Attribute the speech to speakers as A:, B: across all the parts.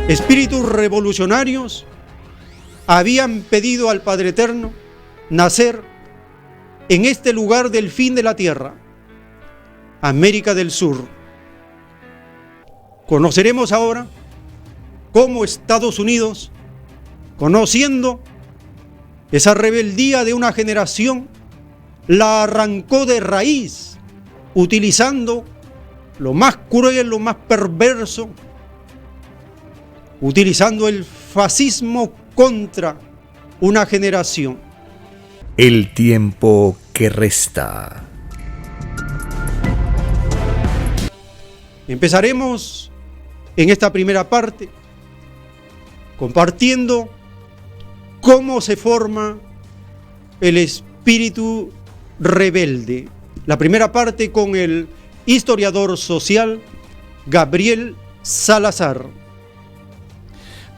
A: espíritus revolucionarios habían pedido al Padre Eterno nacer en este lugar del fin de la tierra, América del Sur. Conoceremos ahora cómo Estados Unidos, conociendo esa rebeldía de una generación, la arrancó de raíz, utilizando lo más cruel, lo más perverso, utilizando el fascismo contra una generación.
B: El tiempo que resta.
A: Empezaremos en esta primera parte compartiendo cómo se forma el espíritu rebelde. La primera parte con el historiador social Gabriel Salazar.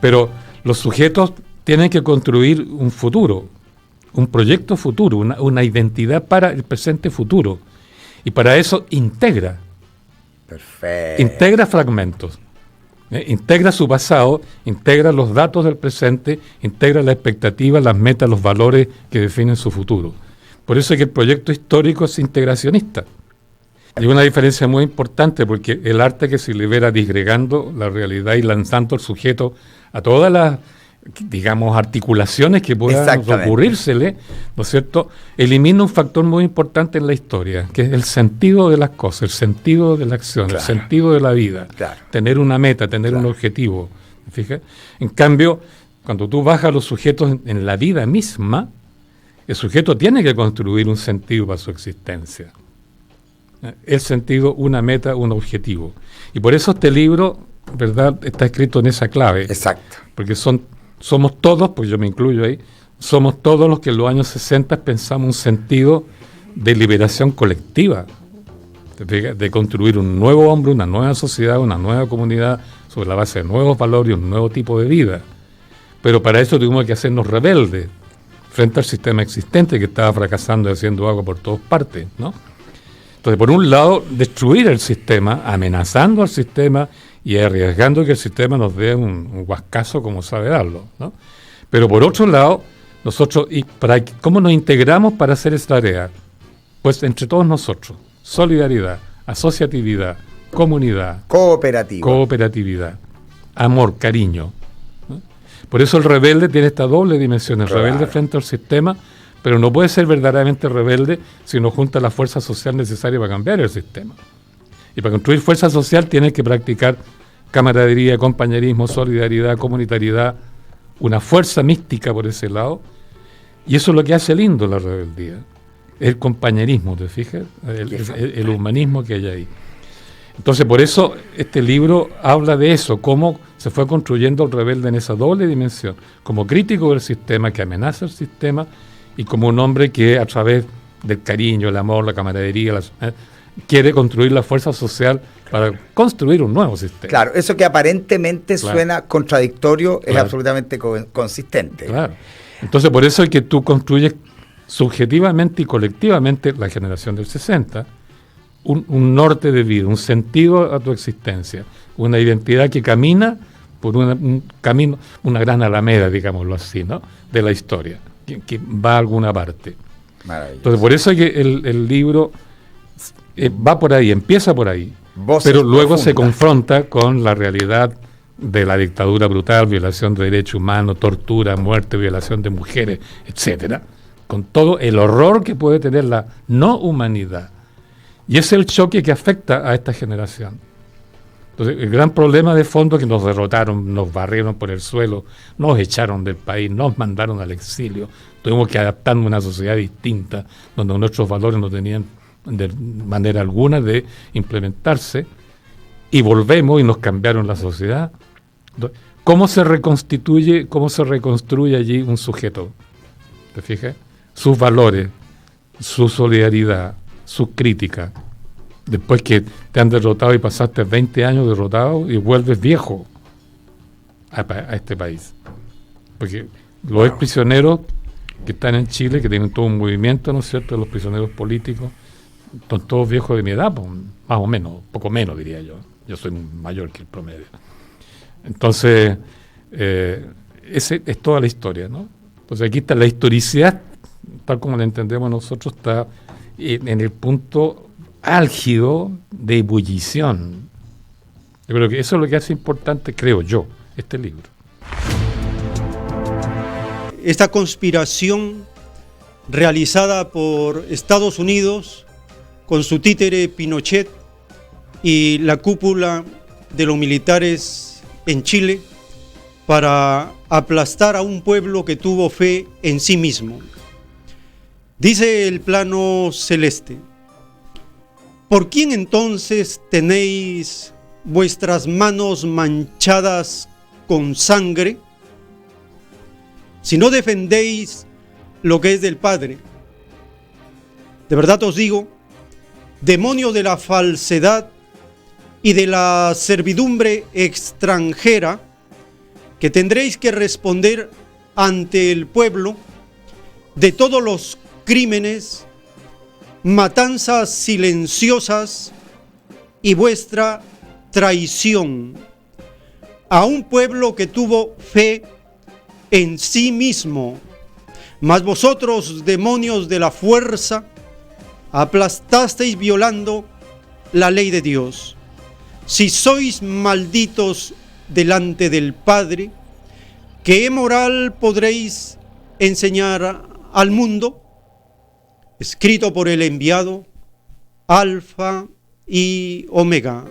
C: Pero los sujetos tienen que construir un futuro, un proyecto futuro, una identidad para el presente futuro. Y para eso integra.
B: Perfecto.
C: Integra fragmentos. Integra su pasado, integra los datos del presente, integra la expectativa, las metas, los valores que definen su futuro. Por eso es que el proyecto histórico es integracionista. Hay una diferencia muy importante porque el arte que se libera disgregando la realidad y lanzando al sujeto a todas las, digamos, articulaciones que puedan ocurrírsele, ¿no es cierto?, elimina un factor muy importante en la historia, que es el sentido de las cosas, el sentido de la acción, el sentido de la vida, tener una meta, tener un objetivo. ¿Fijas? En cambio, cuando tú bajas a los sujetos en la vida misma, el sujeto tiene que construir un sentido para su existencia. El sentido, una meta, un objetivo. Y por eso este libro, ¿verdad?, está escrito en esa clave.
B: Exacto. Porque
C: somos todos, pues yo me incluyo ahí, somos todos los que en los años 60 pensamos un sentido de liberación colectiva, de construir un nuevo hombre, una nueva sociedad, una nueva comunidad, sobre la base de nuevos valores, un nuevo tipo de vida. Pero para eso tuvimos que hacernos rebeldes frente al sistema existente que estaba fracasando y haciendo agua por todas partes, ¿no? Entonces, por un lado, destruir el sistema, amenazando al sistema y arriesgando que el sistema nos dé un guascazo como sabe darlo, ¿no? Pero por otro lado, nosotros, ¿cómo nos integramos para hacer esa tarea? Pues entre todos nosotros, solidaridad, asociatividad, comunidad, cooperatividad, amor, cariño, ¿no? Por eso el rebelde tiene esta doble dimensión, el rebelde frente al sistema, pero no puede ser verdaderamente rebelde si no junta la fuerza social necesaria para cambiar el sistema. Y para construir fuerza social tienes que practicar camaradería, compañerismo, solidaridad, comunitariedad, una fuerza mística por ese lado. Y eso es lo que hace lindo la rebeldía. El compañerismo, ¿te fijas? El humanismo que hay ahí. Entonces, por eso este libro habla de eso, cómo se fue construyendo el rebelde en esa doble dimensión, como crítico del sistema que amenaza el sistema y como un hombre que a través del cariño, el amor, la camaradería, quiere construir la fuerza social para construir un nuevo sistema.
B: Claro, eso que aparentemente suena contradictorio es absolutamente consistente.
C: Claro. Entonces, por eso es que tú construyes subjetivamente y colectivamente la generación del 60, un norte de vida, un sentido a tu existencia, una identidad que camina por un camino, una gran alameda, digámoslo así, ¿no?, de la historia, que va a alguna parte. Entonces, por eso es que el libro va por ahí, empieza por ahí, pero luego se confronta con la realidad de la dictadura brutal, violación de derechos humanos, tortura, muerte, violación de mujeres, etcétera, con todo el horror que puede tener la no humanidad. Y ese es el choque que afecta a esta generación. Entonces, el gran problema de fondo es que nos derrotaron, nos barrieron por el suelo, nos echaron del país, nos mandaron al exilio, tuvimos que adaptarnos a una sociedad distinta, donde nuestros valores no tenían de manera alguna de implementarse, y volvemos y nos cambiaron la sociedad. Entonces, ¿cómo se reconstruye allí un sujeto? ¿Te fijas? Sus valores, su solidaridad, sus críticas. Después que te han derrotado y pasaste 20 años derrotado y vuelves viejo a este país. Porque los ex prisioneros que están en Chile, que tienen todo un movimiento, ¿no es cierto?, de los prisioneros políticos, son todos viejos de mi edad, pues, más o menos, poco menos diría yo. Yo soy mayor que el promedio. Entonces, esa es toda la historia, ¿no? Entonces aquí está la historicidad, tal como la entendemos nosotros, está en el punto álgido de ebullición. Yo creo que eso es lo que hace importante, creo yo, este libro.
A: Esta conspiración realizada por Estados Unidos con su títere Pinochet y la cúpula de los militares en Chile para aplastar a un pueblo que tuvo fe en sí mismo. Dice el plano celeste: ¿por quién entonces tenéis vuestras manos manchadas con sangre, si no defendéis lo que es del Padre? De verdad os digo, demonio de la falsedad y de la servidumbre extranjera, que tendréis que responder ante el pueblo de todos los crímenes, matanzas silenciosas y vuestra traición a un pueblo que tuvo fe en sí mismo. Mas vosotros, demonios de la fuerza, aplastasteis violando la ley de Dios. Si sois malditos delante del Padre, ¿qué moral podréis enseñar al mundo? Escrito por el enviado, Alfa y Omega.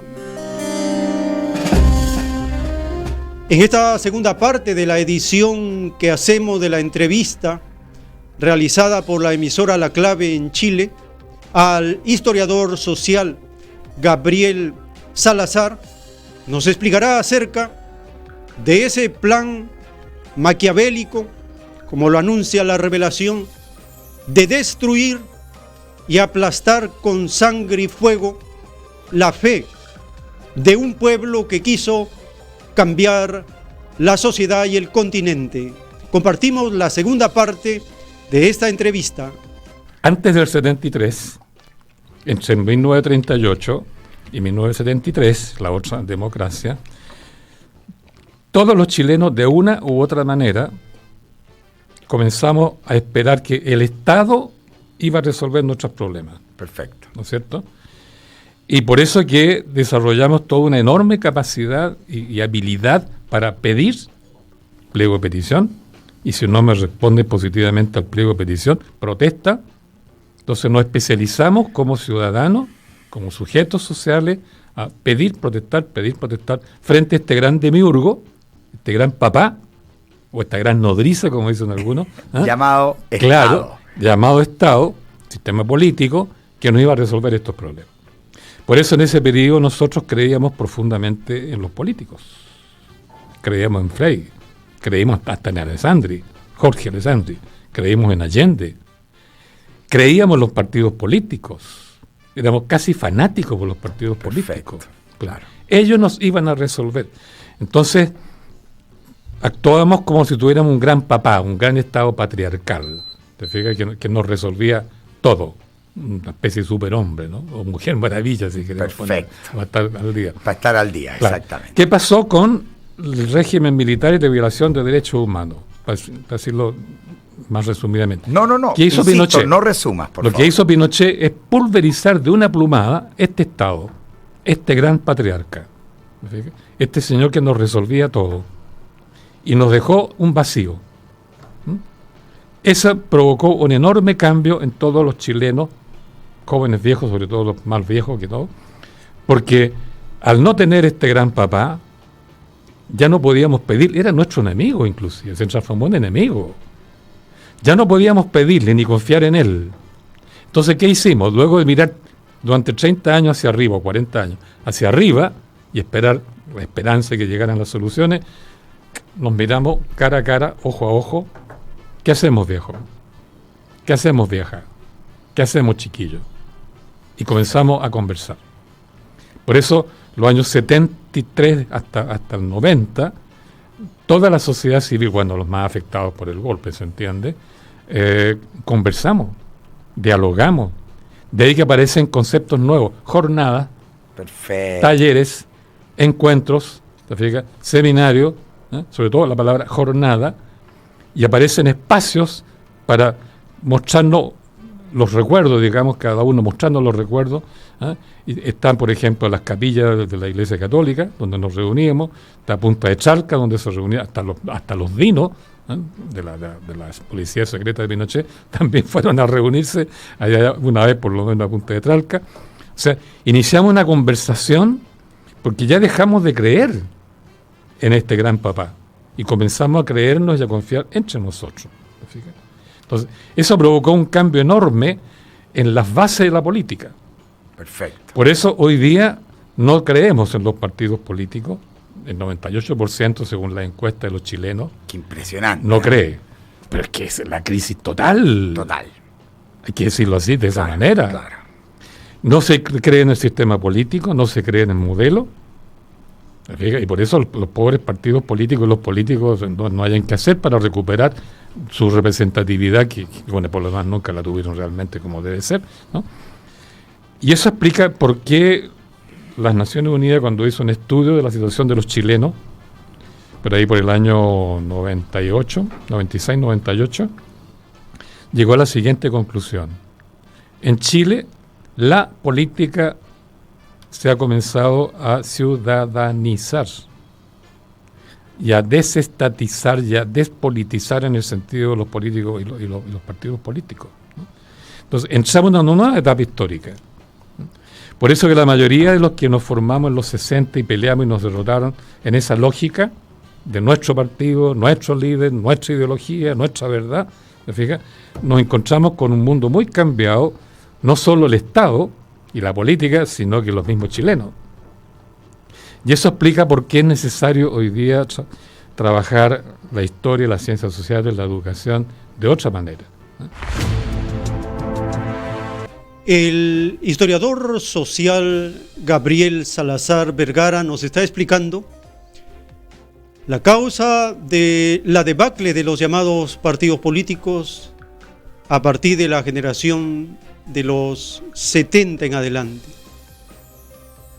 A: En esta segunda parte de la edición que hacemos de la entrevista realizada por la emisora La Clave en Chile al historiador social Gabriel Salazar, nos explicará acerca de ese plan maquiavélico, como lo anuncia la revelación, de destruir y aplastar con sangre y fuego la fe de un pueblo que quiso cambiar la sociedad y el continente. Compartimos la segunda parte de esta entrevista.
C: Antes del 73, entre 1938 y 1973, la otra democracia, todos los chilenos de una u otra manera comenzamos a esperar que el Estado iba a resolver nuestros problemas.
B: Perfecto.
C: ¿No es cierto? Y por eso que desarrollamos toda una enorme capacidad y habilidad para pedir pliego de petición, y si no me responde positivamente al pliego de petición, protesta. Entonces nos especializamos como ciudadanos, como sujetos sociales, a pedir, protestar, frente a este gran demiurgo, este gran papá, o esta gran nodriza, como dicen algunos.
B: Llamado Estado.
C: Claro, llamado Estado, sistema político, que nos iba a resolver estos problemas. Por eso en ese periodo nosotros creíamos profundamente en los políticos. Creíamos en Frei, creímos hasta en Alessandri, Jorge Alessandri, creímos en Allende, creíamos en los partidos políticos, éramos casi fanáticos por los partidos políticos.
B: Claro.
C: Ellos nos iban a resolver. Entonces, actuábamos como si tuviéramos un gran papá, un gran Estado patriarcal, ¿te fijas? Que nos resolvía todo. Una especie de superhombre, ¿no? O mujer maravilla, si queremos poner, para estar al día.
B: Para estar al día, claro. Exactamente.
C: ¿Qué pasó con el régimen militar y de violación de derechos humanos? Para decirlo más resumidamente.
B: No.
C: ¿Qué hizo Pinochet?
B: No resumas, por favor.
C: Lo que hizo Pinochet es pulverizar de una plumada este Estado, este gran patriarca, este señor que nos resolvía todo, y nos dejó un vacío. Eso provocó un enorme cambio en todos los chilenos, jóvenes, viejos, sobre todo los más viejos que todo, porque al no tener este gran papá, ya no podíamos pedir, era nuestro enemigo inclusive, se transformó en enemigo. Ya no podíamos pedirle ni confiar en él. Entonces, ¿qué hicimos? Luego de mirar durante 30 años hacia arriba, o 40 años, hacia arriba, y esperar la esperanza de que llegaran las soluciones, nos miramos cara a cara, ojo a ojo. ¿Qué hacemos, viejo? ¿Qué hacemos, vieja? ¿Qué hacemos, chiquillo? Y comenzamos a conversar. Por eso, los años 73 hasta el 90, toda la sociedad civil, bueno, los más afectados por el golpe, ¿se entiende? Conversamos, dialogamos. De ahí que aparecen conceptos nuevos, jornadas,
B: perfecto,
C: talleres, encuentros, ¿te fijas? Seminario, sobre todo la palabra jornada, y aparecen espacios para mostrarnos los recuerdos, digamos, cada uno mostrando los recuerdos. Y están, por ejemplo, las capillas de la Iglesia Católica, donde nos reuníamos, está Punta de Chalca, donde se reunían hasta los dinos de la policía secreta de Pinochet, también fueron a reunirse allá una vez por lo menos a Punta de Chalca. O sea, iniciamos una conversación porque ya dejamos de creer en este gran papá y comenzamos a creernos y a confiar entre nosotros. Entonces, eso provocó un cambio enorme en las bases de la política.
B: Perfecto.
C: Por eso hoy día no creemos en los partidos políticos. El 98%, según la encuesta de los chilenos,
B: Qué impresionante.
C: no cree. Pero es que es la crisis total.
B: Total.
C: Hay que decirlo así, de esa
B: Claro,
C: manera.
B: claro.
C: No se cree en el sistema político, no se cree en el modelo. Y por eso los pobres partidos políticos y los políticos no hayan que hacer para recuperar su representatividad, que bueno, por lo demás nunca la tuvieron realmente como debe ser, ¿no? Y eso explica por qué las Naciones Unidas, cuando hizo un estudio de la situación de los chilenos, por ahí por el año 96, 98, llegó a la siguiente conclusión. En Chile, la política se ha comenzado a ciudadanizar y a desestatizar y a despolitizar en el sentido de los políticos y los partidos políticos, ¿no? Entonces, entramos en una nueva etapa histórica. Por eso que la mayoría de los que nos formamos en los 60 y peleamos y nos derrotaron en esa lógica de nuestro partido, nuestro líder, nuestra ideología, nuestra verdad, ¿te fijas? Nos encontramos con un mundo muy cambiado, no solo el Estado y la política, sino que los mismos chilenos. Y eso explica por qué es necesario hoy día trabajar la historia, las ciencias sociales, la educación de otra manera.
A: El historiador social Gabriel Salazar Vergara nos está explicando la causa de la debacle de los llamados partidos políticos a partir de la generación de los 70 en adelante.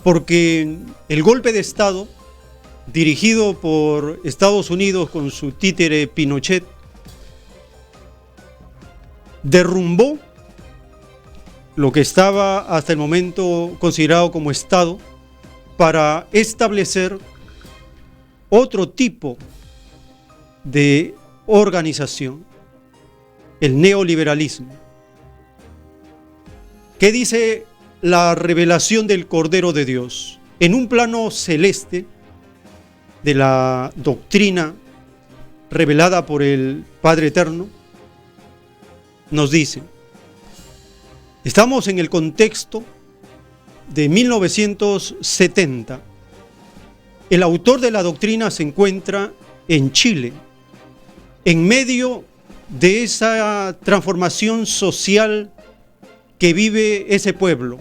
A: Porque el golpe de Estado, dirigido por Estados Unidos con su títere Pinochet, derrumbó lo que estaba hasta el momento considerado como Estado para establecer otro tipo de organización, el neoliberalismo. ¿Qué dice la revelación del Cordero de Dios? En un plano celeste de la doctrina revelada por el Padre Eterno, nos dice: estamos en el contexto de 1970. El autor de la doctrina se encuentra en Chile, en medio de esa transformación social que vive ese pueblo.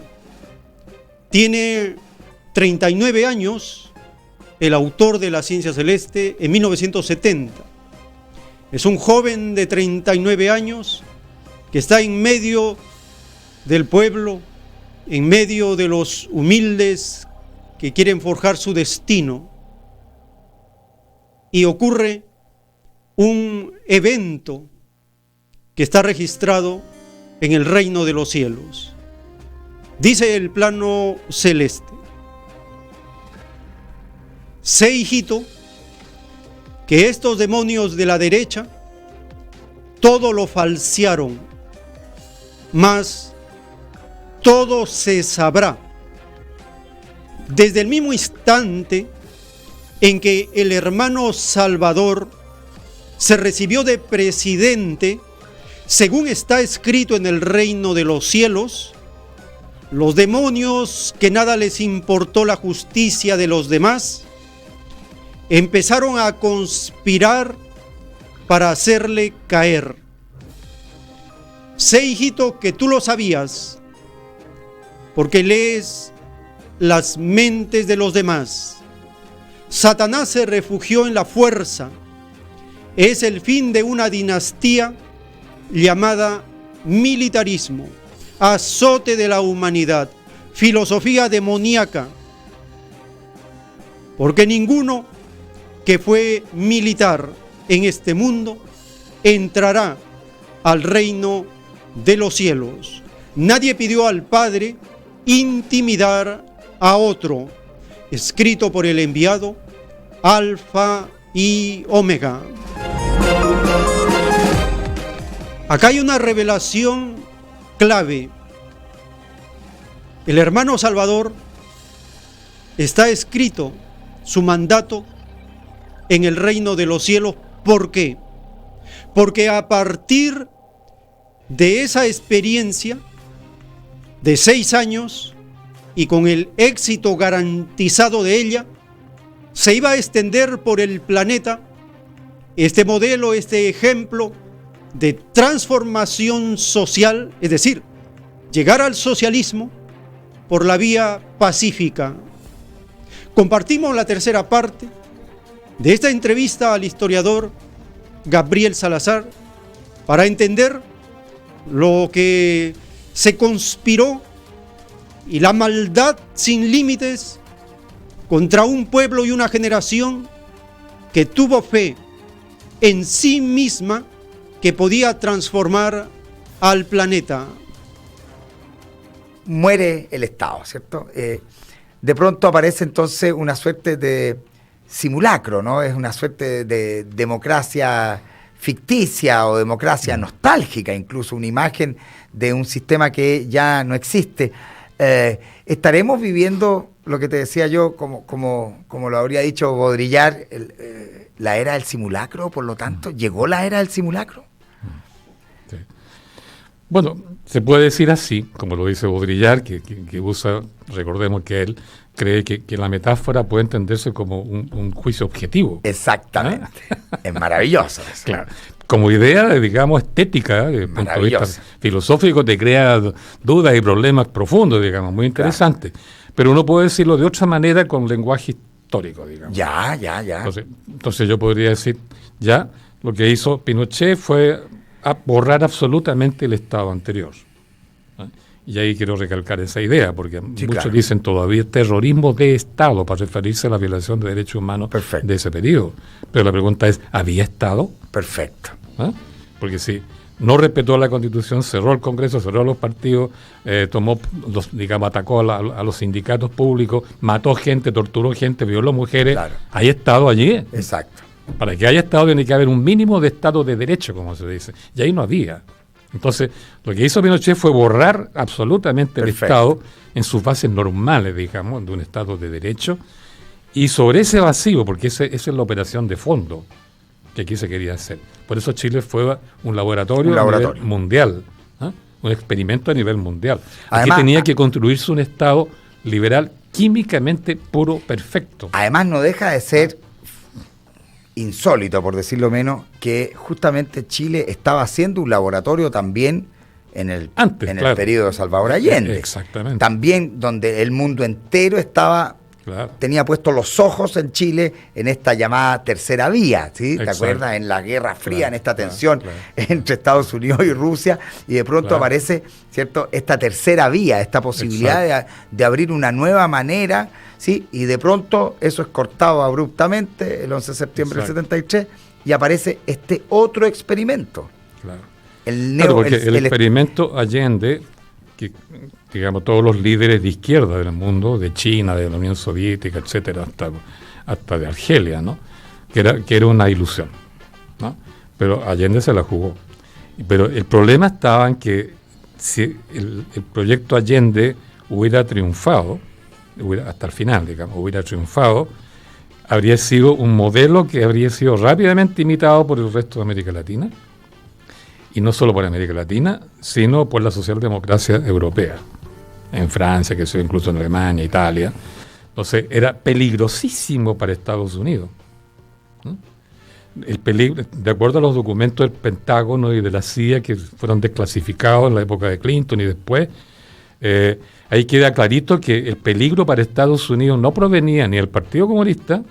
A: Tiene 39 años el autor de la ciencia celeste en 1970. Es un joven de 39 años que está en medio del pueblo, en medio de los humildes que quieren forjar su destino, y ocurre un evento que está registrado en el reino de los cielos. Dice el plano celeste: sé, hijito, que estos demonios de la derecha todo lo falsearon, mas todo se sabrá desde el mismo instante en que el hermano Salvador se recibió de presidente, según está escrito en el reino de los cielos. Los demonios, que nada les importó la justicia de los demás, empezaron a conspirar para hacerle caer. Sé, hijito, que tú lo sabías, porque lees las mentes de los demás. Satanás se refugió en la fuerza. Es el fin de una dinastía llamada militarismo, azote de la humanidad, filosofía demoníaca. porque ninguno que fue militar en este mundo entrará al reino de los cielos. Nadie pidió al Padre intimidar a otro. Escrito por el enviado, Alfa y Omega. Acá hay una revelación clave. El hermano Salvador está escrito su mandato en el reino de los cielos. ¿Por qué? Porque a partir de esa experiencia de 6 años y con el éxito garantizado de ella, se iba a extender por el planeta este modelo, este ejemplo de transformación social, es decir, llegar al socialismo por la vía pacífica. Compartimos la tercera parte de esta entrevista al historiador Gabriel Salazar para entender lo que se conspiró y la maldad sin límites contra un pueblo y una generación que tuvo fe en sí misma que podía transformar al planeta.
B: Muere el Estado, ¿cierto? De pronto aparece entonces una suerte de simulacro, ¿no? Es una suerte de democracia ficticia o democracia nostálgica, incluso una imagen de un sistema que ya no existe. Estaremos viviendo lo que te decía yo, como lo habría dicho Baudrillard, la era del simulacro, por lo tanto, ¿llegó la era del simulacro?
C: Sí. Bueno, se puede decir así, como lo dice Baudrillard, que usa, recordemos que él cree que la metáfora puede entenderse como un juicio objetivo.
B: Exactamente. Es maravilloso eso.
C: Claro. Como idea, digamos, estética, desde el punto de vista filosófico, te crea dudas y problemas profundos, digamos, muy interesantes. Claro. Pero uno puede decirlo de otra manera con lenguaje histórico, digamos.
B: Ya.
C: Entonces yo podría decir, lo que hizo Pinochet fue borrar absolutamente el Estado anterior. Y ahí quiero recalcar esa idea, porque muchos dicen todavía terrorismo de Estado para referirse a la violación de derechos humanos de ese periodo. Pero la pregunta es, ¿había Estado?
B: Perfecto.
C: Porque si no respetó la Constitución, cerró el Congreso, cerró los partidos, atacó a los sindicatos públicos, mató gente, torturó gente, violó mujeres. Claro. ¿Hay Estado allí?
B: Exacto.
C: Para que haya Estado tiene que haber un mínimo de Estado de derecho, como se dice. Y ahí no había. Entonces, lo que hizo Pinochet fue borrar absolutamente el Estado en sus bases normales, digamos, de un Estado de derecho, y sobre ese vacío, porque esa es la operación de fondo que aquí se quería hacer. Por eso Chile fue un laboratorio. A nivel mundial, un experimento a nivel mundial. Aquí tenía que construirse un Estado liberal químicamente puro, perfecto.
B: Además, no deja de ser insólito, por decirlo menos, que justamente Chile estaba haciendo un laboratorio también en el periodo de Salvador Allende.
C: Exactamente.
B: También donde el mundo entero tenía puestos los ojos en Chile en esta llamada tercera vía, ¿sí? ¿Te acuerdas? En la Guerra Fría, en esta tensión entre Estados Unidos y Rusia, y de pronto aparece, ¿cierto?, esta tercera vía, esta posibilidad de abrir una nueva manera, ¿sí? Y de pronto eso es cortado abruptamente el 11 de septiembre del 73 y aparece este otro experimento.
C: Claro. El experimento Allende, que digamos todos los líderes de izquierda del mundo, de China, de la Unión Soviética, etcétera, hasta de Argelia, ¿no? Que era una ilusión, ¿no? Pero Allende se la jugó. Pero el problema estaba en que si el proyecto Allende hubiera triunfado, hasta el final, digamos, hubiera triunfado, habría sido un modelo que habría sido rápidamente imitado por el resto de América Latina, y no solo por América Latina, sino por la socialdemocracia europea, en Francia, que sea incluso en Alemania, Italia. Entonces era peligrosísimo para Estados Unidos, ¿no? El peligro, de acuerdo a los documentos del Pentágono y de la CIA que fueron desclasificados en la época de Clinton y después, ahí queda clarito que el peligro para Estados Unidos no provenía ni del Partido Comunista,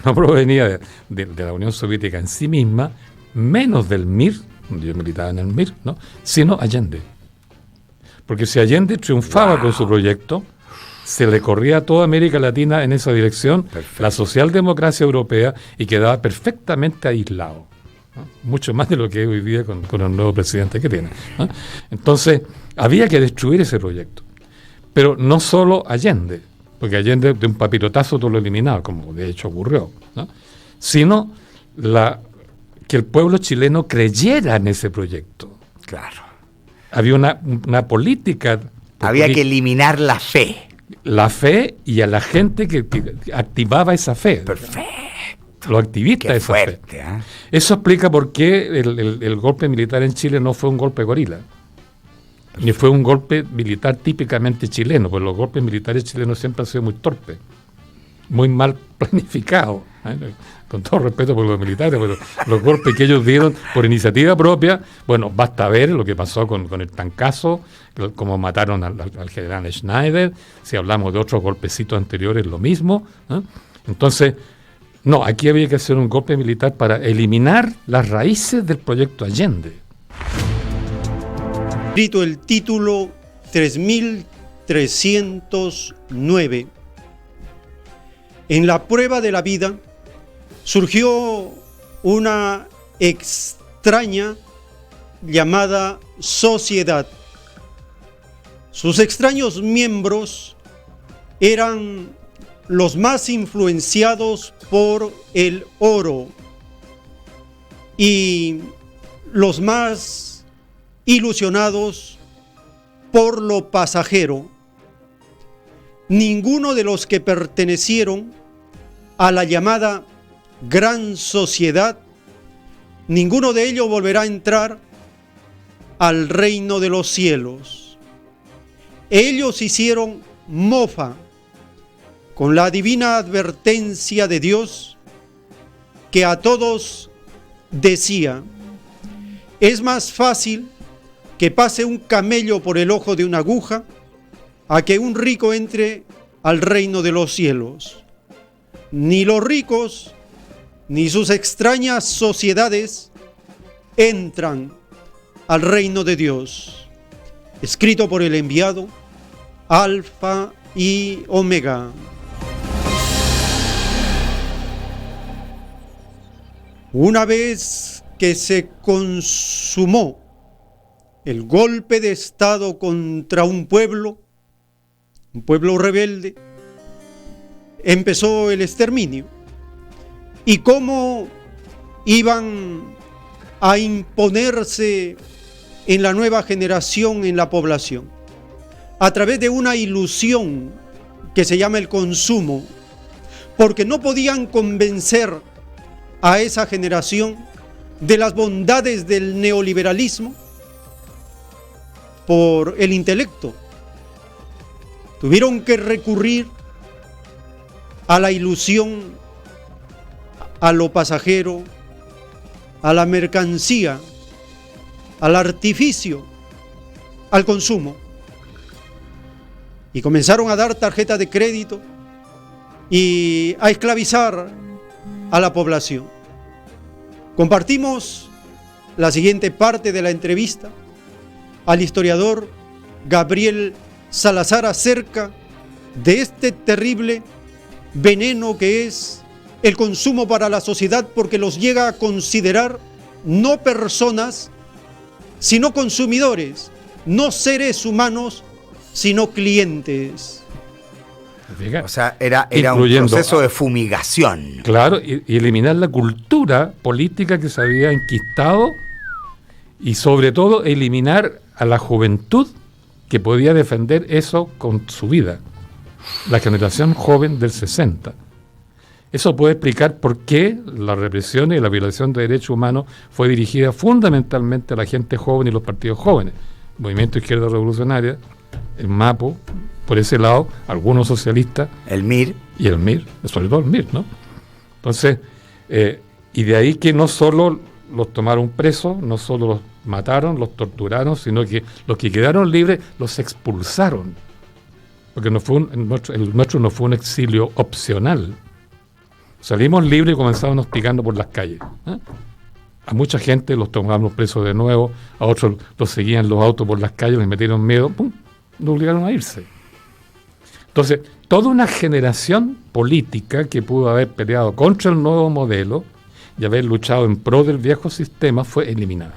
C: no provenía de la Unión Soviética en sí misma, menos del MIR, yo militaba en el MIR, ¿no?, sino Allende. Porque si Allende triunfaba con su proyecto, se le corría a toda América Latina en esa dirección,
B: Perfecto.
C: la socialdemocracia europea, y quedaba perfectamente aislado, ¿no? Mucho más de lo que es hoy día con el nuevo presidente que tiene, ¿no? Entonces, había que destruir ese proyecto. Pero no solo Allende, porque Allende de un papirotazo todo lo eliminaba, como de hecho ocurrió, ¿no? Sino que el pueblo chileno creyera en ese proyecto.
B: Claro.
C: Había una política.
B: Había que eliminar la fe.
C: La fe y a la gente que activaba esa fe.
B: Perfecto.
C: Los activistas
B: Qué
C: de esa
B: fuerte,
C: fe.
B: ¿eh?
C: Eso explica por qué el golpe militar en Chile no fue un golpe gorila, ni fue un golpe militar típicamente chileno, porque los golpes militares chilenos siempre han sido muy torpes, muy mal planificados, ¿eh? Con todo respeto por los militares, pero los golpes que ellos dieron por iniciativa propia, bueno, basta ver lo que pasó con el Tancazo, cómo mataron al general Schneider, si hablamos de otros golpecitos anteriores, lo mismo, ¿eh? Entonces, no, aquí había que hacer un golpe militar para eliminar las raíces del proyecto Allende.
A: Escrito el título 3309. En la prueba de la vida surgió una extraña llamada sociedad. Sus extraños miembros eran los más influenciados por el oro y los más ilusionados por lo pasajero. Ninguno de los que pertenecieron a la llamada Gran Sociedad, ninguno de ellos volverá a entrar al reino de los cielos. Ellos hicieron mofa con la divina advertencia de Dios que a todos decía: es más fácil que pase un camello por el ojo de una aguja a que un rico entre al reino de los cielos. Ni los ricos ni sus extrañas sociedades entran al reino de Dios. Escrito por el enviado Alfa y Omega. Una vez que se consumó el golpe de Estado contra un pueblo rebelde, empezó el exterminio. ¿Y cómo iban a imponerse en la nueva generación, en la población? A través de una ilusión que se llama el consumo, porque no podían convencer a esa generación de las bondades del neoliberalismo por el intelecto. Tuvieron que recurrir a la ilusión, a lo pasajero, a la mercancía, al artificio, al consumo. Y comenzaron a dar tarjetas de crédito y a esclavizar a la población. Compartimos la siguiente parte de la entrevista al historiador Gabriel Salazar acerca de este terrible veneno que es el consumo para la sociedad, porque los llega a considerar no personas, sino consumidores, no seres humanos, sino clientes.
B: O sea, era un proceso de fumigación.
C: Claro, y eliminar la cultura política que se había enquistado y sobre todo eliminar a la juventud que podía defender eso con su vida. La generación joven del 60. Eso puede explicar por qué la represión y la violación de derechos humanos fue dirigida fundamentalmente a la gente joven y los partidos jóvenes. Movimiento Izquierda Revolucionaria, el MAPO, por ese lado, algunos socialistas.
B: El MIR.
C: Y el MIR, sobre todo el MIR, ¿no? Entonces, y de ahí que no solo los tomaron presos, no solo los mataron, los torturaron, sino que los que quedaron libres los expulsaron. Porque no fue el nuestro no fue un exilio opcional. Salimos libres y comenzamos hostigando por las calles, ¿eh? A mucha gente los tomamos presos de nuevo, a otros los seguían los autos por las calles, les metieron miedo, ¡pum!, los obligaron a irse. Entonces, toda una generación política que pudo haber peleado contra el nuevo modelo y haber luchado en pro del viejo sistema fue eliminada.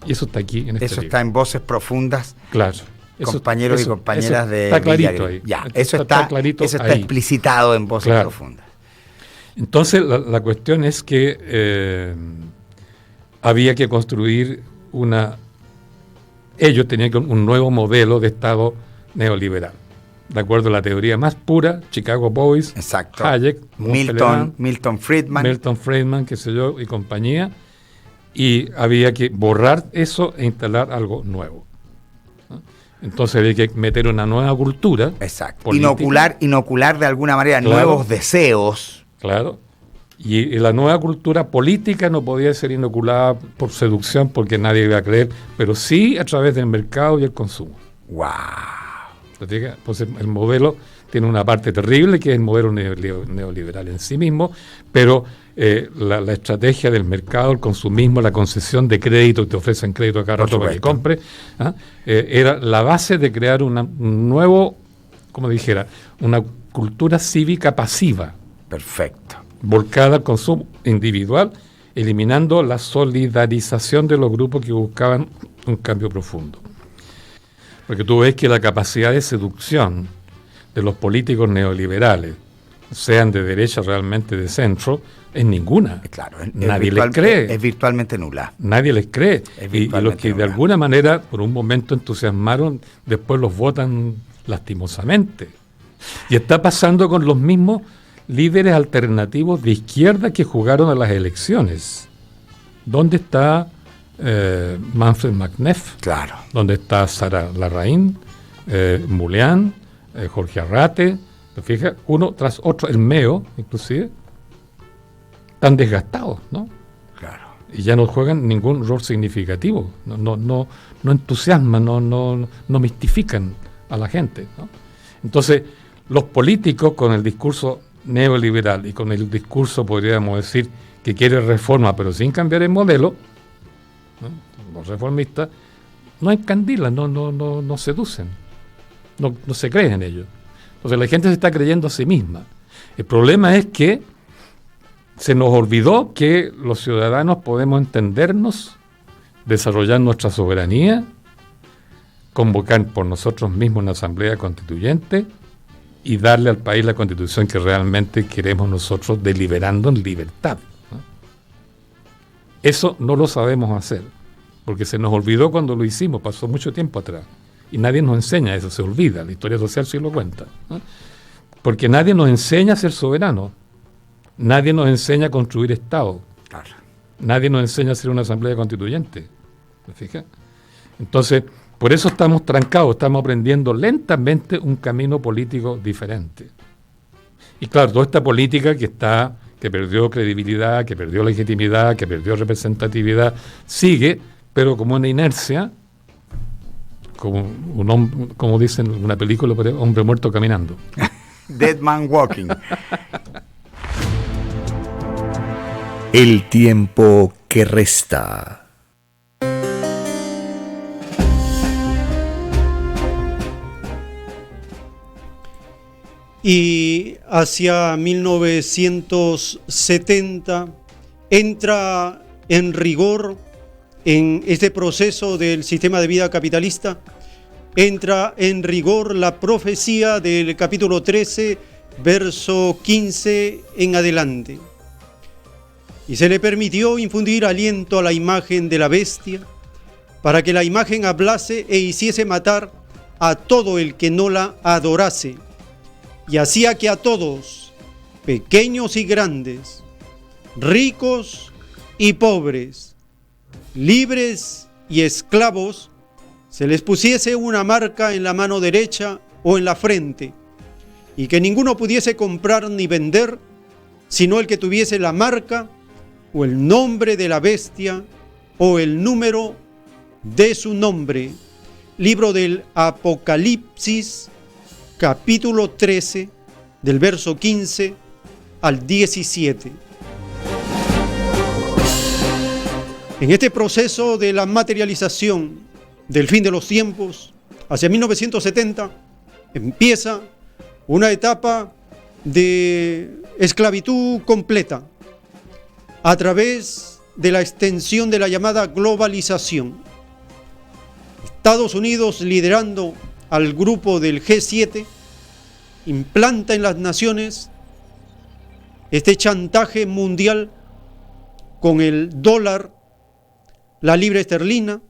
C: Y eso está aquí en este
B: Eso
C: libro.
B: está en Voces Profundas.
C: Claro.
B: Compañeros y compañeras de
C: está clarito
B: Villa.
C: ahí.
B: Ya, eso está
C: ahí.
B: explicitado en Voces
C: Claro.
B: Profundas.
C: Entonces, la cuestión es que había que construir ellos tenían un nuevo modelo de Estado neoliberal. De acuerdo a la teoría más pura, Chicago Boys,
B: Exacto.
C: Hayek,
B: Milton Friedman,
C: qué sé yo, y compañía, y había que borrar eso e instalar algo nuevo. ¿No? Entonces había que meter una nueva cultura.
B: Exacto.
C: Política.
B: Inocular de alguna manera nuevos deseos.
C: Claro. Y la nueva cultura política no podía ser inoculada por seducción porque nadie iba a creer, pero sí a través del mercado y el consumo.
B: ¡Wow!
C: Pues el modelo tiene una parte terrible que es el modelo neoliberal en sí mismo, pero la estrategia del mercado, el consumismo, la concesión de crédito, te ofrecen crédito a cada rato para que compre, era la base de crear un nuevo, como dijera, una cultura cívica pasiva.
B: Perfecto.
C: Volcada al consumo individual, eliminando la solidarización de los grupos que buscaban un cambio profundo. Porque tú ves que la capacidad de seducción de los políticos neoliberales, sean de derecha realmente de centro, es ninguna.
B: Claro,
C: nadie les cree.
B: Es virtualmente nula.
C: Nadie les cree. Y los que de alguna manera, por un momento entusiasmaron, después los votan lastimosamente. Y está pasando con los mismos líderes alternativos de izquierda que jugaron a las elecciones. ¿Dónde está Manfred Magnef?
B: Claro.
C: ¿Dónde está Sara Larraín, Muleán, Jorge Arrate? ¿Te fijas? Uno tras otro, el MEO, inclusive, están desgastados, ¿no?
B: Claro.
C: Y ya no juegan ningún rol significativo, no entusiasman, no mistifican a la gente, ¿no? Entonces, los políticos con el discurso neoliberal y con el discurso, podríamos decir, que quiere reforma pero sin cambiar el modelo, ¿no? Los reformistas no encandilan, no seducen, no se creen en ellos. Entonces la gente se está creyendo a sí misma. El problema es que se nos olvidó que los ciudadanos podemos entendernos, desarrollar nuestra soberanía, convocar por nosotros mismos una asamblea constituyente y darle al país la constitución que realmente queremos nosotros, deliberando en libertad, ¿no? Eso no lo sabemos hacer, porque se nos olvidó cuando lo hicimos, pasó mucho tiempo atrás, y nadie nos enseña eso, se olvida, la historia social sí lo cuenta, ¿no? Porque nadie nos enseña a ser soberanos, nadie nos enseña a construir Estado,
B: Claro.
C: nadie nos enseña a ser una asamblea constituyente, ¿me fijas? Entonces, por eso estamos trancados, estamos aprendiendo lentamente un camino político diferente. Y claro, toda esta política que perdió credibilidad, que perdió legitimidad, que perdió representatividad, sigue, pero como una inercia, como dicen en una película, hombre muerto caminando.
B: Dead Man Walking.
D: El tiempo que resta.
A: Y hacia 1970 entra en rigor en este proceso del sistema de vida capitalista, entra en rigor la profecía del capítulo 13, verso 15 en adelante. Y se le permitió infundir aliento a la imagen de la bestia, para que la imagen hablase e hiciese matar a todo el que no la adorase, y hacía que a todos, pequeños y grandes, ricos y pobres, libres y esclavos, se les pusiese una marca en la mano derecha o en la frente, y que ninguno pudiese comprar ni vender, sino el que tuviese la marca o el nombre de la bestia o el número de su nombre. Libro del Apocalipsis, capítulo 13, del verso 15 al 17. En este proceso de la materialización del fin de los tiempos, hacia 1970, empieza una etapa de esclavitud completa a través de la extensión de la llamada globalización. Estados Unidos, liderando al grupo del G7, implanta en las naciones este chantaje mundial con el dólar, la libra esterlina,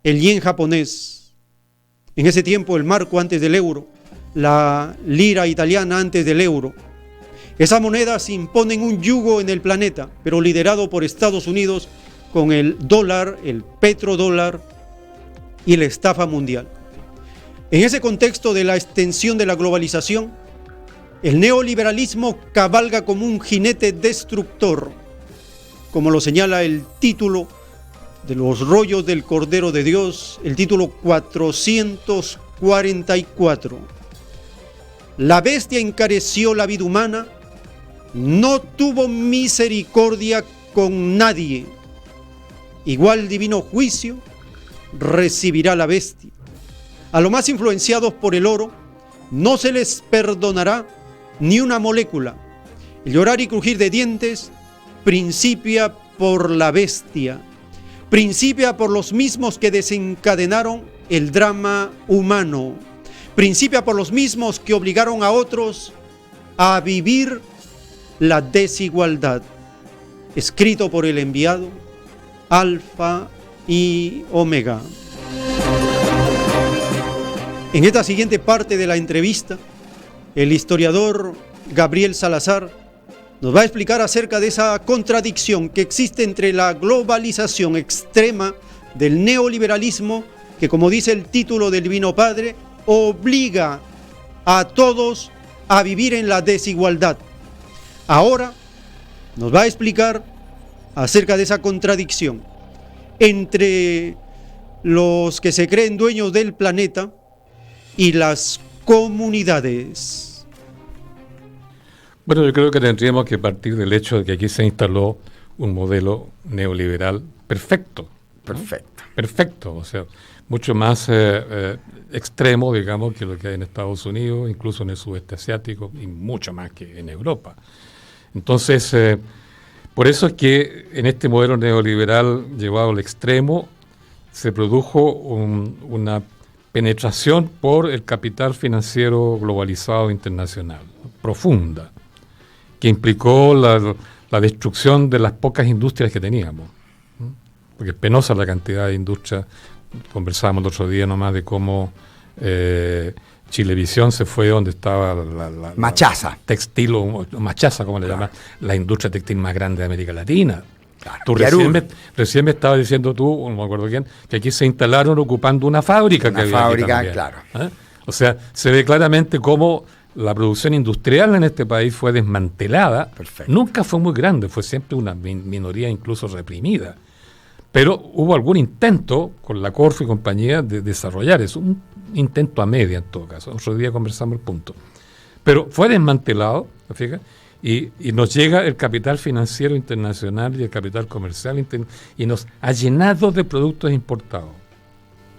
A: el yen japonés. En ese tiempo el marco antes del euro, la lira italiana antes del euro. Esas monedas imponen un yugo en el planeta, pero liderado por Estados Unidos con el dólar, el petrodólar y la estafa mundial. En ese contexto de la extensión de la globalización, el neoliberalismo cabalga como un jinete destructor, como lo señala el título de los rollos del Cordero de Dios, el título 444. La bestia encareció la vida humana, no tuvo misericordia con nadie. Igual divino juicio recibirá la bestia. A los más influenciados por el oro, no se les perdonará ni una molécula. El llorar y crujir de dientes principia por la bestia, principia por los mismos que desencadenaron el drama humano, principia por los mismos que obligaron a otros a vivir la desigualdad. Escrito por el enviado, Alfa y Omega. En esta siguiente parte de la entrevista, el historiador Gabriel Salazar nos va a explicar acerca de esa contradicción que existe entre la globalización extrema del neoliberalismo, que, como dice el título del Divino Padre, obliga a todos a vivir en la desigualdad. Ahora nos va a explicar acerca de esa contradicción entre los que se creen dueños del planeta y las comunidades.
C: Bueno, yo creo que tendríamos que partir del hecho de que aquí se instaló un modelo neoliberal perfecto. Perfecto, o sea, mucho más extremo, digamos, que lo que hay en Estados Unidos, incluso en el sudeste asiático, y mucho más que en Europa. Entonces, por eso es que en este modelo neoliberal llevado al extremo, se produjo una penetración por el capital financiero globalizado internacional, profunda, que implicó la destrucción de las pocas industrias que teníamos. Porque es penosa la cantidad de industrias. Conversábamos el otro día nomás de cómo Chilevisión se fue donde estaba la
B: Machaza.
C: Textil, o Machaza, como le llaman, la industria textil más grande de América Latina.
B: Claro.
C: Tú recién me estabas diciendo tú, no me acuerdo quién, que aquí se instalaron ocupando una fábrica.
B: Claro.
C: O sea, se ve claramente cómo la producción industrial en este país fue desmantelada.
B: Perfecto.
C: Nunca fue muy grande, fue siempre una minoría incluso reprimida. Pero hubo algún intento con la Corfo y compañía de desarrollar eso, un intento a media en todo caso. Otro día conversamos el punto. Pero fue desmantelado, ¿te fijas? Y nos llega el capital financiero internacional y el capital comercial y nos ha llenado de productos importados.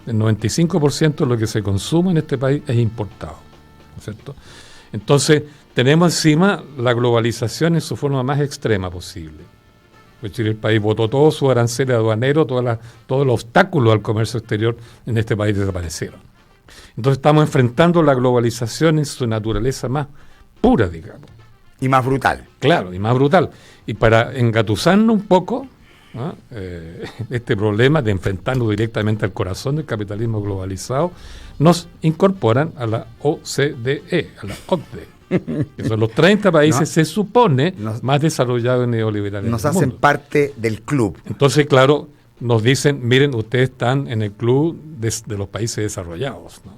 C: El 95% de lo que se consume en este país es importado, ¿no es cierto? Entonces, tenemos encima la globalización en su forma más extrema posible. Es decir, el país botó todos sus aranceles aduaneros, todos los obstáculos al comercio exterior en este país desaparecieron. Entonces, estamos enfrentando la globalización en su naturaleza más pura, digamos.
B: Y más brutal.
C: Claro, y más brutal. Y para engatusarnos un poco, ¿no? Este problema de enfrentarnos directamente al corazón del capitalismo globalizado, nos incorporan a la OCDE, a la OCDE, que son los 30 países, ¿no? Se supone, más desarrollados y neoliberales.
B: Nos hacen parte del club.
C: Entonces, claro, nos dicen, miren, ustedes están en el club de los países desarrollados, ¿no?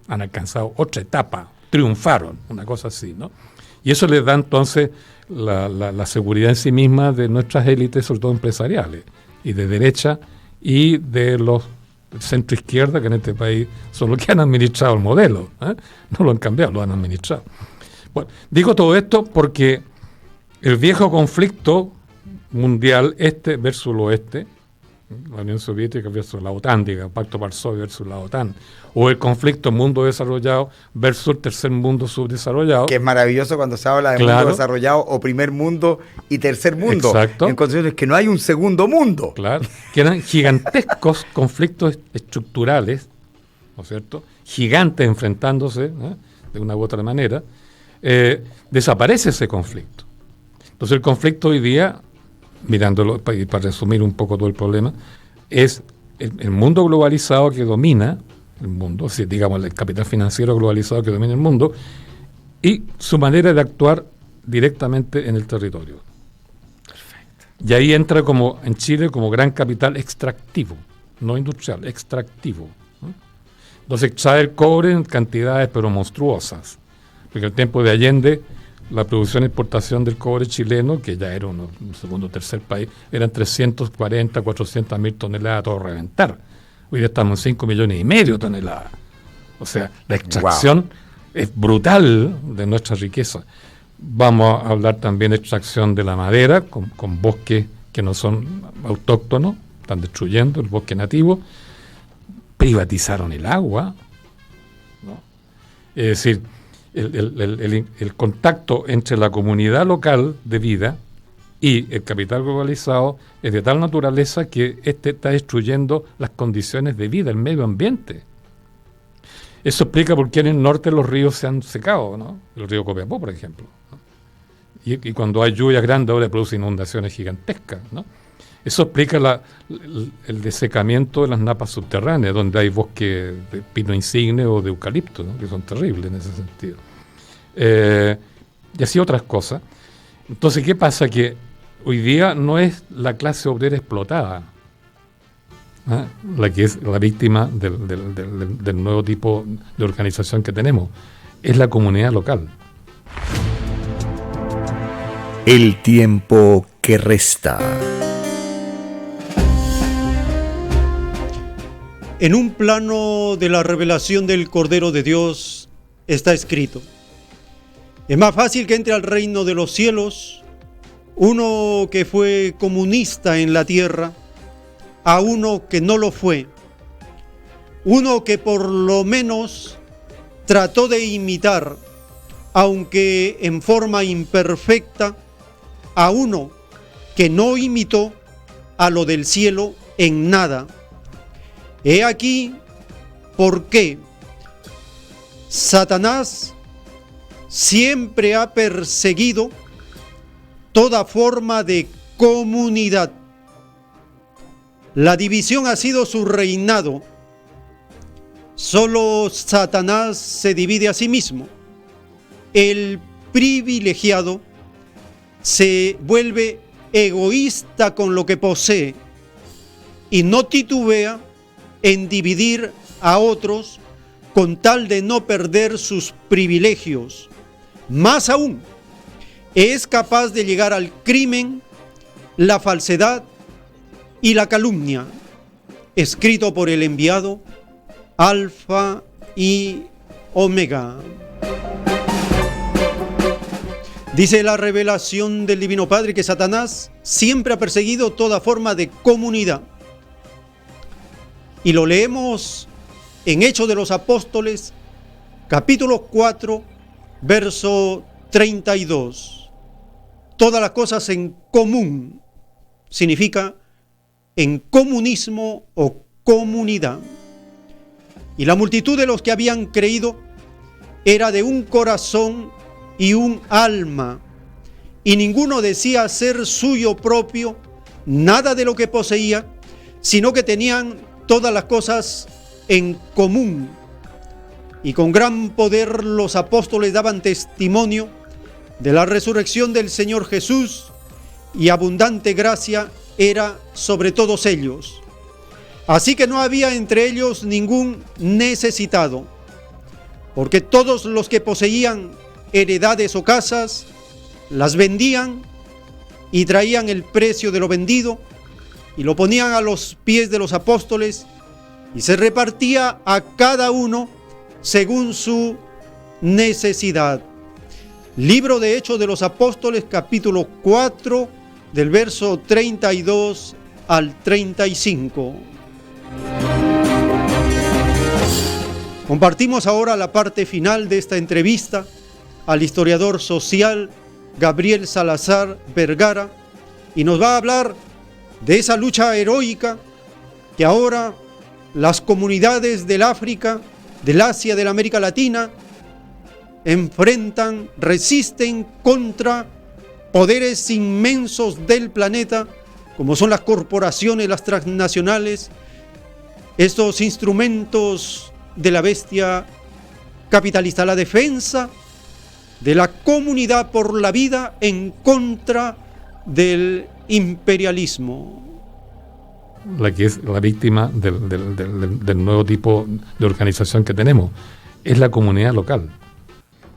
C: Han alcanzado otra etapa, triunfaron, una cosa así, ¿no? Y eso les da entonces la seguridad en sí misma de nuestras élites, sobre todo empresariales, y de derecha, y de los centro-izquierda, que en este país son los que han administrado el modelo. No lo han cambiado, lo han administrado. Bueno, digo todo esto porque el viejo conflicto mundial este versus el oeste la Unión Soviética versus la OTAN, digamos, Pacto Varsovia versus la OTAN, o el conflicto mundo desarrollado versus tercer mundo subdesarrollado.
B: Que es maravilloso cuando se habla de mundo desarrollado o primer mundo y tercer mundo.
C: Exacto.
B: En condiciones que no hay un segundo mundo.
C: Claro, que eran gigantescos conflictos estructurales, ¿no es cierto? Gigantes enfrentándose, de una u otra manera. Desaparece ese conflicto. Entonces el conflicto hoy día, mirándolo, para resumir un poco todo el problema, es el mundo globalizado que domina el mundo, digamos el capital financiero globalizado que domina el mundo, y su manera de actuar directamente en el territorio. Perfecto. Y ahí entra como en Chile como gran capital extractivo, no industrial, extractivo. Entonces extrae el cobre en cantidades pero monstruosas, porque en el tiempo de Allende la producción e exportación del cobre chileno, que ya era un segundo o tercer país, eran 340, 400 mil toneladas a todo reventar. Hoy día estamos en 5,5 millones de toneladas. O sea, la extracción es brutal de nuestra riqueza. Vamos a hablar también de extracción de la madera, con bosques que no son autóctonos, están destruyendo el bosque nativo. Privatizaron el agua, ¿no? Es decir, el contacto entre la comunidad local de vida y el capital globalizado es de tal naturaleza que está destruyendo las condiciones de vida, el medio ambiente. Eso explica por qué en el norte los ríos se han secado, ¿no? El río Copiapó, por ejemplo, ¿no? Y cuando hay lluvias grandes ahora produce inundaciones gigantescas, ¿no? Eso explica el desecamiento de las napas subterráneas, donde hay bosque de pino insigne o de eucalipto, ¿no? Que son terribles en ese sentido. Y así otras cosas. Entonces, ¿qué pasa? Que hoy día no es la clase obrera explotada, la que es la víctima del nuevo tipo de organización que tenemos, es la comunidad local.
D: El tiempo que resta.
A: En un plano de la revelación del Cordero de Dios está escrito: es más fácil que entre al reino de los cielos uno que fue comunista en la tierra a uno que no lo fue, uno que por lo menos trató de imitar, aunque en forma imperfecta, a uno que no imitó a lo del cielo en nada. He aquí por qué Satanás siempre ha perseguido toda forma de comunidad. La división ha sido su reinado. Solo Satanás se divide a sí mismo. El privilegiado se vuelve egoísta con lo que posee y no titubea en dividir a otros con tal de no perder sus privilegios. Más aún, es capaz de llegar al crimen, la falsedad y la calumnia. Escrito por el enviado Alfa y Omega. Dice la revelación del Divino Padre que Satanás siempre ha perseguido toda forma de comunidad. Y lo leemos en Hechos de los Apóstoles, capítulo 4, verso 32. Todas las cosas en común significa en comunismo o comunidad. Y la multitud de los que habían creído era de un corazón y un alma, y ninguno decía ser suyo propio nada de lo que poseía, sino que tenían todas las cosas en común. Y con gran poder los apóstoles daban testimonio de la resurrección del Señor Jesús, y abundante gracia era sobre todos ellos. Así que no había entre ellos ningún necesitado, porque todos los que poseían heredades o casas las vendían y traían el precio de lo vendido y lo ponían a los pies de los apóstoles, y se repartía a cada uno según su necesidad. Libro de Hechos de los Apóstoles, capítulo 4, del verso 32 al 35. Compartimos ahora la parte final de esta entrevista al historiador social Gabriel Salazar Vergara, y nos va a hablar de esa lucha heroica que ahora las comunidades del África, del Asia, de la América Latina enfrentan, resisten contra poderes inmensos del planeta, como son las corporaciones, las transnacionales, estos instrumentos de la bestia capitalista, la defensa de la comunidad por la vida en contra del imperialismo.
C: La que es la víctima del nuevo tipo de organización que tenemos es la comunidad local.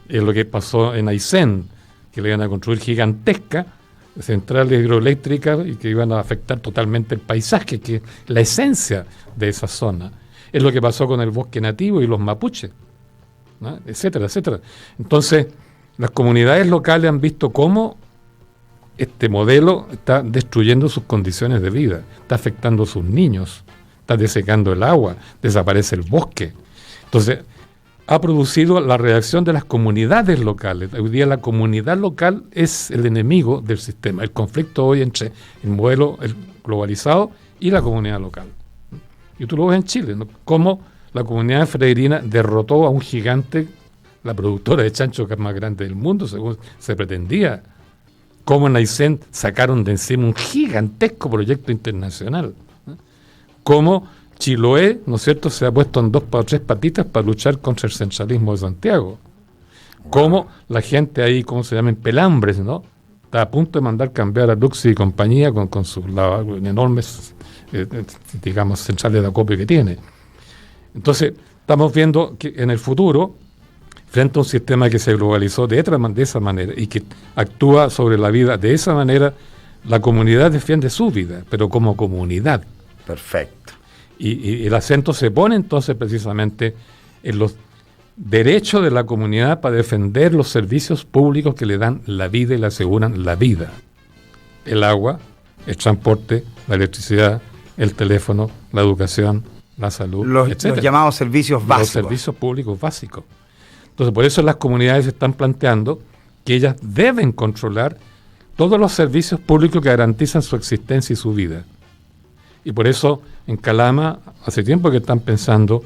C: Es lo que pasó en Aysén, que le iban a construir gigantescas centrales hidroeléctricas y que iban a afectar totalmente el paisaje, que es la esencia de esa zona. Es lo que pasó con el bosque nativo y los mapuches, ¿no? Etcétera, etcétera. Entonces, las comunidades locales han visto cómo este modelo está destruyendo sus condiciones de vida, está afectando a sus niños, está desecando el agua, desaparece el bosque. Entonces, ha producido la reacción de las comunidades locales. Hoy día la comunidad local es el enemigo del sistema. El conflicto hoy entre el modelo globalizado y la comunidad local. Y tú lo ves en Chile, ¿no? Cómo la comunidad freirina derrotó a un gigante, la productora de chancho que es más grande del mundo, según se pretendía. Cómo en Aysén sacaron de encima un gigantesco proyecto internacional. Cómo Chiloé, ¿no es cierto?, se ha puesto en 2 o 3 patitas para luchar contra el centralismo de Santiago. Cómo la gente ahí, ¿cómo se llaman? Pelambres, ¿no? Está a punto de mandar cambiar a Luxi y compañía con sus enormes, digamos, centrales de acopio que tiene. Entonces, estamos viendo que en el futuro, frente a un sistema que se globalizó de esa manera y que actúa sobre la vida de esa manera, la comunidad defiende su vida, pero como comunidad.
B: Perfecto.
C: Y el acento se pone entonces precisamente en los derechos de la comunidad para defender los servicios públicos que le dan la vida y le aseguran la vida. El agua, el transporte, la electricidad, el teléfono, la educación, la salud,
B: los llamados servicios básicos.
C: Los servicios públicos básicos. Entonces, por eso las comunidades están planteando que ellas deben controlar todos los servicios públicos que garantizan su existencia y su vida. Y por eso en Calama hace tiempo que están pensando,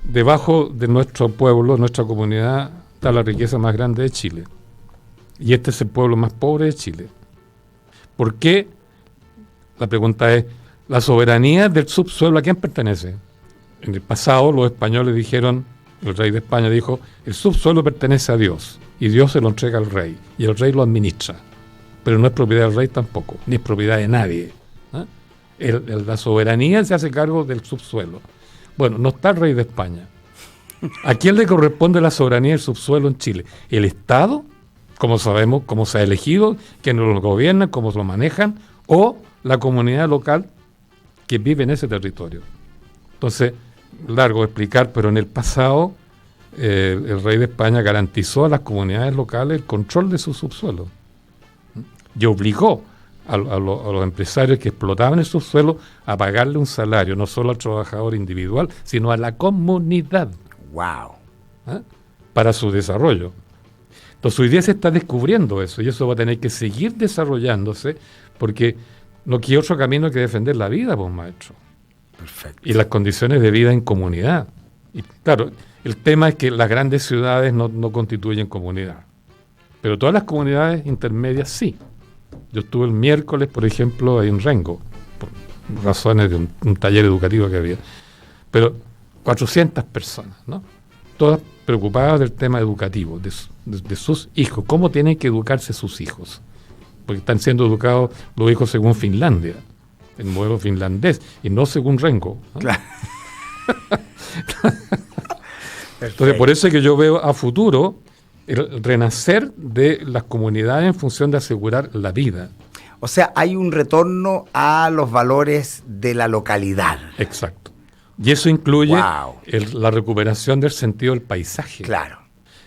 C: debajo de nuestro pueblo, nuestra comunidad, está la riqueza más grande de Chile. Y este es el pueblo más pobre de Chile. ¿Por qué? La pregunta es, ¿la soberanía del subsuelo a quién pertenece? En el pasado los españoles dijeron, el rey de España dijo, el subsuelo pertenece a Dios, y Dios se lo entrega al rey, y el rey lo administra. Pero no es propiedad del rey tampoco, ni es propiedad de nadie. La soberanía se hace cargo del subsuelo. Bueno, no está el rey de España. ¿A quién le corresponde la soberanía del subsuelo en Chile? ¿El Estado? Como sabemos, cómo se ha elegido, quiénes lo gobiernan, cómo lo manejan, o la comunidad local que vive en ese territorio. Entonces, largo de explicar, pero en el pasado el rey de España garantizó a las comunidades locales el control de su subsuelo y obligó a los empresarios que explotaban el subsuelo a pagarle un salario, no solo al trabajador individual, sino a la comunidad.
B: ¡Wow!
C: Para su desarrollo. Entonces hoy día se está descubriendo eso, y eso va a tener que seguir desarrollándose, porque no queda otro camino que defender la vida, pues, maestro.
B: Perfecto.
C: Y las condiciones de vida en comunidad. Y claro, el tema es que las grandes ciudades no constituyen comunidad, pero todas las comunidades intermedias sí. Yo estuve el miércoles, por ejemplo, ahí en Rengo, por razones de un taller educativo que había, pero 400 personas, ¿no? Todas preocupadas del tema educativo, de sus hijos, cómo tienen que educarse sus hijos, porque están siendo educados los hijos según Finlandia, el modelo finlandés, y no según Rengo, ¿no?
B: Claro.
C: Entonces, por eso es que yo veo a futuro el renacer de las comunidades en función de asegurar la vida.
B: O sea, hay un retorno a los valores de la localidad.
C: Exacto. Y eso incluye
B: Wow.
C: la recuperación del sentido del paisaje.
B: Claro.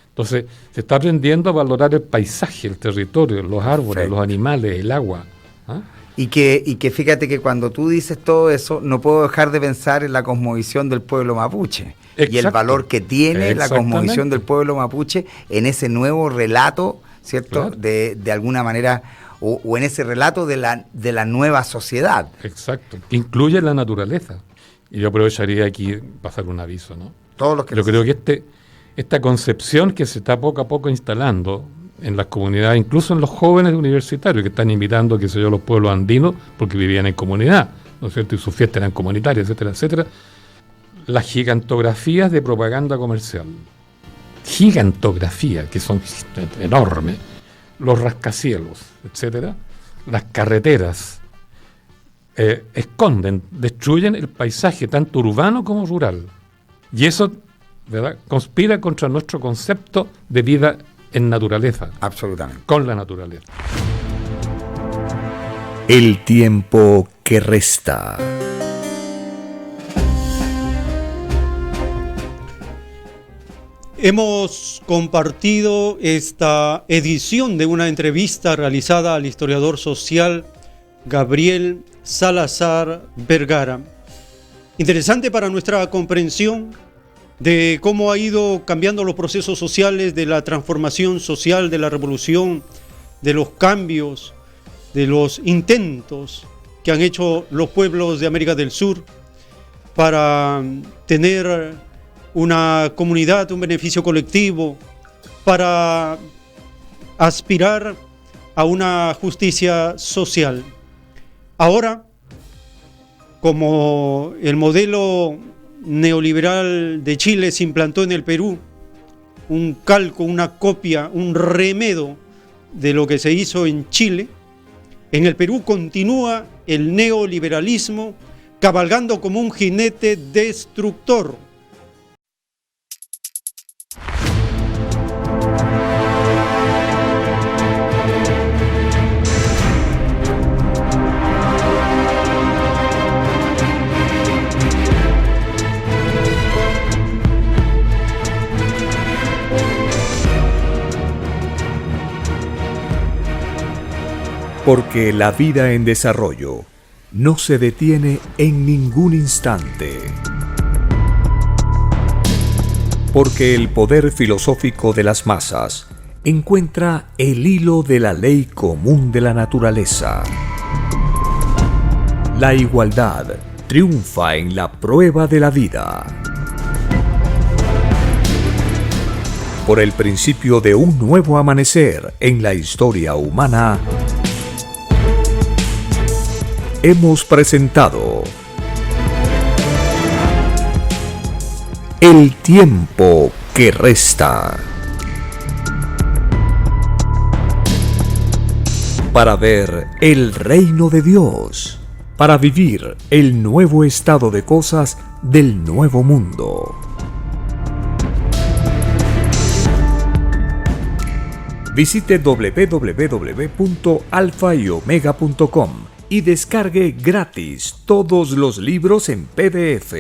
C: Entonces, se está aprendiendo a valorar el paisaje, el territorio, los árboles,
B: Perfecto.
C: los animales, el agua. ¿Ah?
B: Y que fíjate que cuando tú dices todo eso, no puedo dejar de pensar en la cosmovisión del pueblo mapuche.
C: Exacto.
B: Y el valor que tiene la cosmovisión del pueblo mapuche en ese nuevo relato, ¿cierto?
C: Claro.
B: De alguna manera, o en ese relato de la nueva sociedad.
C: Exacto. Incluye la naturaleza. Y yo aprovecharía aquí pasar un aviso, ¿no?
B: Todos los que
C: Yo creo que esta concepción que se está poco a poco instalando en las comunidades, incluso en los jóvenes universitarios que están imitando, qué sé yo, los pueblos andinos, porque vivían en comunidad, ¿no es cierto? Y sus fiestas eran comunitarias, etcétera, etcétera. Las gigantografías de propaganda comercial. Gigantografías, que son enormes. Los rascacielos, etcétera. Las carreteras. Esconden, destruyen el paisaje, tanto urbano como rural. Y eso, ¿verdad?, conspira contra nuestro concepto de vida en naturaleza.
B: Absolutamente.
C: Con la naturaleza.
D: El tiempo que resta.
A: Hemos compartido esta edición de una entrevista realizada al historiador social Gabriel Salazar Vergara. Interesante para nuestra comprensión de cómo ha ido cambiando los procesos sociales, de la transformación social, de la revolución, de los cambios, de los intentos que han hecho los pueblos de América del Sur para tener una comunidad, un beneficio colectivo, para aspirar a una justicia social. Ahora, como el modelo neoliberal de Chile se implantó en el Perú, un calco, una copia, un remedo de lo que se hizo en Chile, en el Perú continúa el neoliberalismo cabalgando como un jinete destructor.
D: Porque la vida en desarrollo no se detiene en ningún instante. Porque el poder filosófico de las masas encuentra el hilo de la ley común de la naturaleza. La igualdad triunfa en la prueba de la vida. Por el principio de un nuevo amanecer en la historia humana, hemos presentado El tiempo que resta. Para ver el reino de Dios, para vivir el nuevo estado de cosas del nuevo mundo. Visite www.alfayomega.com y descargue gratis todos los libros en PDF.